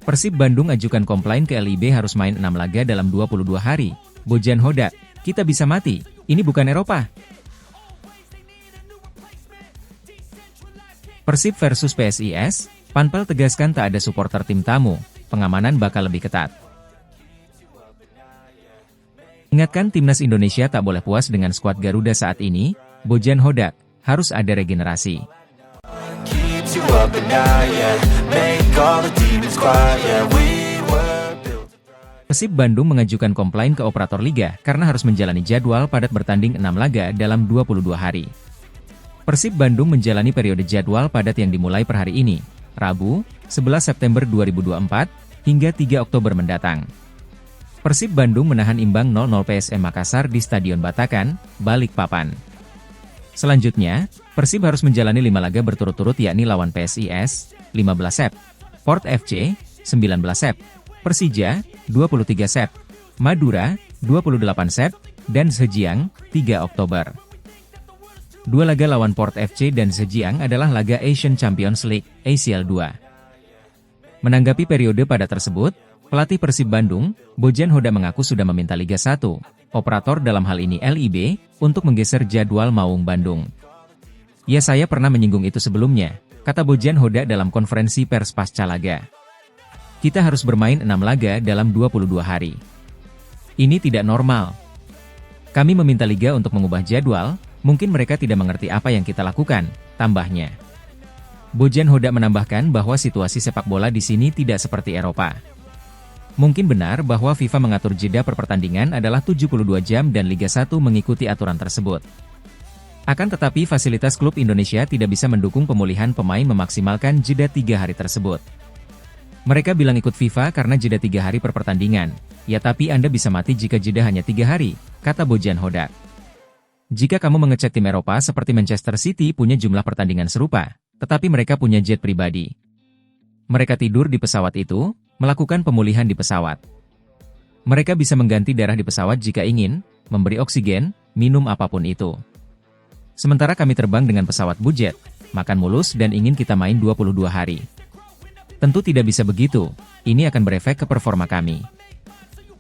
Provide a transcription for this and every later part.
Persib Bandung ajukan komplain ke LIB harus main 6 laga dalam 22 hari. Bojan Hodak, kita bisa mati, ini bukan Eropa. Persib versus PSIS, Panpel tegaskan tak ada supporter tim tamu, pengamanan bakal lebih ketat. Ingatkan timnas Indonesia tak boleh puas dengan skuad Garuda saat ini, Bojan Hodak, harus ada regenerasi. Persib Bandung mengajukan komplain ke operator liga karena harus menjalani jadwal padat bertanding 6 laga dalam 22 hari. Persib Bandung menjalani periode jadwal padat yang dimulai per hari ini, Rabu, 11 September 2024, hingga 3 Oktober mendatang. Persib Bandung menahan imbang 0-0 PSM Makassar di Stadion Batakan, Balikpapan. Selanjutnya, Persib harus menjalani 5 laga berturut-turut yakni lawan PSIS, 15 Sep, Port FC, 19 Sep, Persija, 23 Sep, Madura, 28 Sep, dan Sejiang, 3 Oktober. 2 laga lawan Port FC dan Sejiang adalah laga Asian Champions League, ACL 2. Menanggapi periode padat tersebut, pelatih Persib Bandung, Bojan Hodak mengaku sudah meminta Liga 1, operator dalam hal ini LIB, untuk menggeser jadwal Maung Bandung. Ya saya pernah menyinggung itu sebelumnya, kata Bojan Hodak dalam konferensi pers pasca laga. Kita harus bermain 6 laga dalam 22 hari. Ini tidak normal. Kami meminta Liga untuk mengubah jadwal, mungkin mereka tidak mengerti apa yang kita lakukan, tambahnya. Bojan Hodak menambahkan bahwa situasi sepak bola di sini tidak seperti Eropa. Mungkin benar bahwa FIFA mengatur jeda per pertandingan adalah 72 jam dan Liga 1 mengikuti aturan tersebut. Akan tetapi fasilitas klub Indonesia tidak bisa mendukung pemulihan pemain memaksimalkan jeda 3 hari tersebut. Mereka bilang ikut FIFA karena jeda 3 hari per pertandingan. Ya tapi Anda bisa mati jika jeda hanya 3 hari, kata Bojan Hodak. Jika kamu mengecek tim Eropa seperti Manchester City punya jumlah pertandingan serupa, tetapi mereka punya jet pribadi. Mereka tidur di pesawat itu, melakukan pemulihan di pesawat. Mereka bisa mengganti darah di pesawat jika ingin, memberi oksigen, minum apapun itu. Sementara kami terbang dengan pesawat budget, makan mulus dan ingin kita main 22 hari. Tentu tidak bisa begitu, ini akan berefek ke performa kami.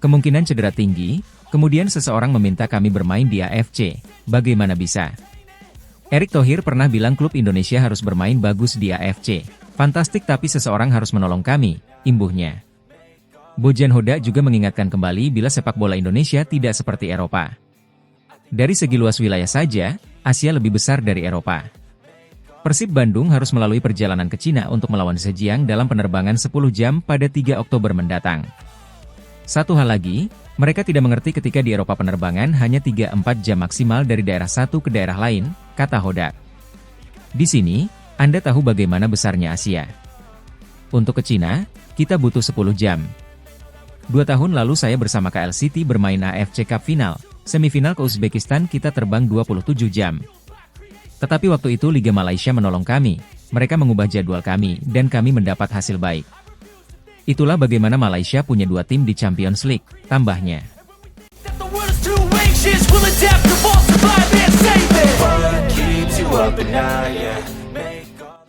Kemungkinan cedera tinggi, kemudian seseorang meminta kami bermain di AFC, bagaimana bisa? Erick Thohir pernah bilang klub Indonesia harus bermain bagus di AFC. Fantastik tapi seseorang harus menolong kami, imbuhnya. Bojan Hodak juga mengingatkan kembali bila sepak bola Indonesia tidak seperti Eropa. Dari segi luas wilayah saja, Asia lebih besar dari Eropa. Persib Bandung harus melalui perjalanan ke Cina untuk melawan Sejiang dalam penerbangan 10 jam pada 3 Oktober mendatang. Satu hal lagi, mereka tidak mengerti ketika di Eropa penerbangan hanya 3-4 jam maksimal dari daerah satu ke daerah lain, kata Hodak. Di sini, Anda tahu bagaimana besarnya Asia. Untuk ke Cina, kita butuh 10 jam. 2 tahun lalu saya bersama KL City bermain AFC Cup Final, semifinal ke Uzbekistan kita terbang 27 jam. Tetapi waktu itu Liga Malaysia menolong kami, mereka mengubah jadwal kami, dan kami mendapat hasil baik. Itulah bagaimana Malaysia punya 2 tim di Champions League, tambahnya.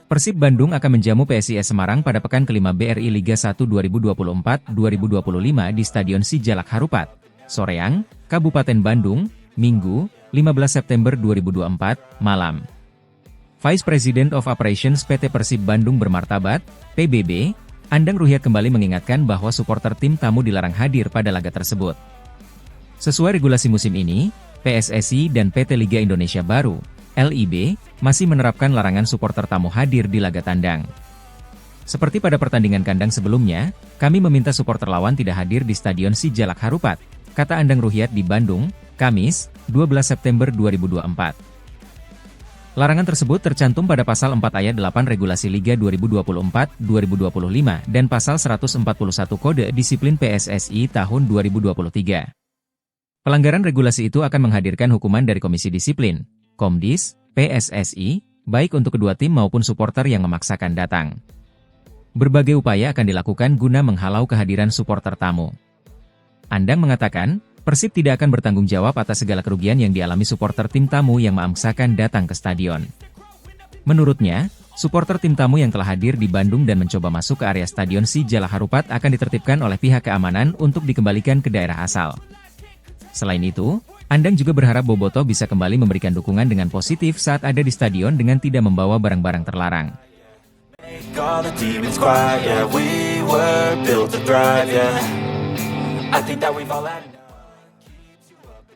Persib Bandung akan menjamu PSIS Semarang pada pekan ke-5 BRI Liga 1 2024-2025 di Stadion Sijalak Harupat, Soreang, Kabupaten Bandung, Minggu, 15 September 2024, malam. Vice President of Operations PT Persib Bandung Bermartabat, PBB, Andang Ruhyat kembali mengingatkan bahwa supporter tim tamu dilarang hadir pada laga tersebut. Sesuai regulasi musim ini, PSSI dan PT Liga Indonesia Baru, LIB, masih menerapkan larangan supporter tamu hadir di laga tandang. Seperti pada pertandingan kandang sebelumnya, kami meminta supporter lawan tidak hadir di Stadion Sijalak Harupat, kata Andang Ruhyat di Bandung, Kamis, 12 September 2024. Larangan tersebut tercantum pada Pasal 4 Ayat 8 Regulasi Liga 2024-2025 dan Pasal 141 Kode Disiplin PSSI tahun 2023. Pelanggaran regulasi itu akan menghadirkan hukuman dari Komisi Disiplin, Komdis, PSSI, baik untuk kedua tim maupun supporter yang memaksakan datang. Berbagai upaya akan dilakukan guna menghalau kehadiran supporter tamu. Andang mengatakan, Persib tidak akan bertanggung jawab atas segala kerugian yang dialami supporter tim tamu yang memaksakan datang ke stadion. Menurutnya, supporter tim tamu yang telah hadir di Bandung dan mencoba masuk ke area Stadion Sijalak Harupat akan ditertibkan oleh pihak keamanan untuk dikembalikan ke daerah asal. Selain itu, Andang juga berharap Bobotoh bisa kembali memberikan dukungan dengan positif saat ada di stadion dengan tidak membawa barang-barang terlarang.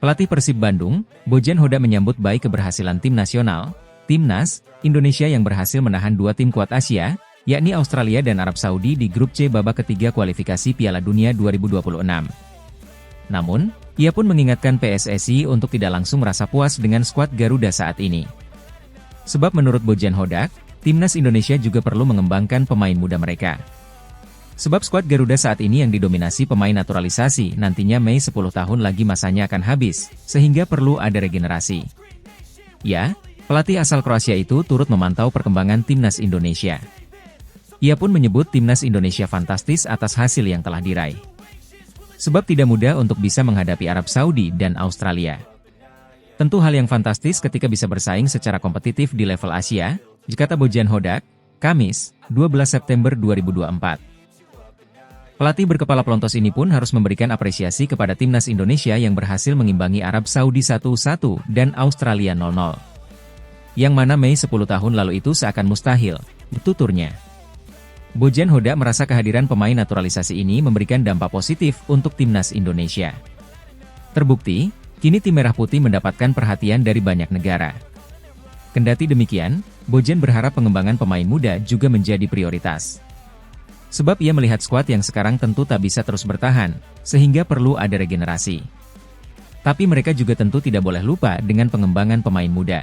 Pelatih Persib Bandung, Bojan Hodak menyambut baik keberhasilan tim nasional, Timnas, Indonesia yang berhasil menahan dua tim kuat Asia, yakni Australia dan Arab Saudi di grup C babak ketiga kualifikasi Piala Dunia 2026. Namun, ia pun mengingatkan PSSI untuk tidak langsung merasa puas dengan skuad Garuda saat ini. Sebab menurut Bojan Hodak, Timnas Indonesia juga perlu mengembangkan pemain muda mereka. Sebab skuad Garuda saat ini yang didominasi pemain naturalisasi, nantinya Mei 10 tahun lagi masanya akan habis, sehingga perlu ada regenerasi. Ya, pelatih asal Kroasia itu turut memantau perkembangan Timnas Indonesia. Ia pun menyebut Timnas Indonesia fantastis atas hasil yang telah diraih. Sebab tidak mudah untuk bisa menghadapi Arab Saudi dan Australia. Tentu hal yang fantastis ketika bisa bersaing secara kompetitif di level Asia, kata Bojan Hodak, Kamis, 12 September 2024. Pelatih berkepala pelontos ini pun harus memberikan apresiasi kepada Timnas Indonesia yang berhasil mengimbangi Arab Saudi 1-1 dan Australia 0-0. Yang mana Mei 10 tahun lalu itu seakan mustahil, tuturnya. Bojan Hodak merasa kehadiran pemain naturalisasi ini memberikan dampak positif untuk Timnas Indonesia. Terbukti, kini tim Merah Putih mendapatkan perhatian dari banyak negara. Kendati demikian, Bojan berharap pengembangan pemain muda juga menjadi prioritas. Sebab ia melihat skuad yang sekarang tentu tak bisa terus bertahan, sehingga perlu ada regenerasi. Tapi mereka juga tentu tidak boleh lupa dengan pengembangan pemain muda.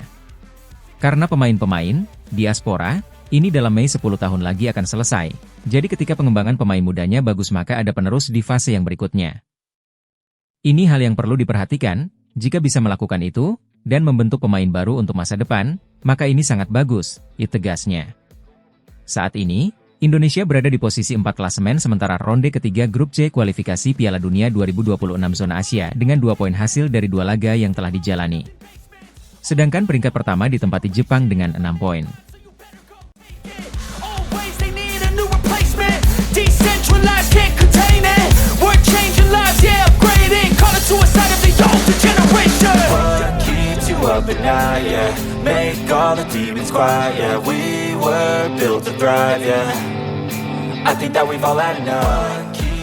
Karena pemain-pemain, diaspora, ini dalam Mei 10 tahun lagi akan selesai, jadi ketika pengembangan pemain mudanya bagus maka ada penerus di fase yang berikutnya. Ini hal yang perlu diperhatikan, jika bisa melakukan itu, dan membentuk pemain baru untuk masa depan, maka ini sangat bagus, tegasnya. Saat ini, Indonesia berada di posisi 4 klasemen sementara ronde ketiga grup C kualifikasi Piala Dunia 2026 zona Asia dengan 2 poin hasil dari 2 laga yang telah dijalani. Sedangkan peringkat pertama ditempati Jepang dengan 6 poin. I think that we've all had enough.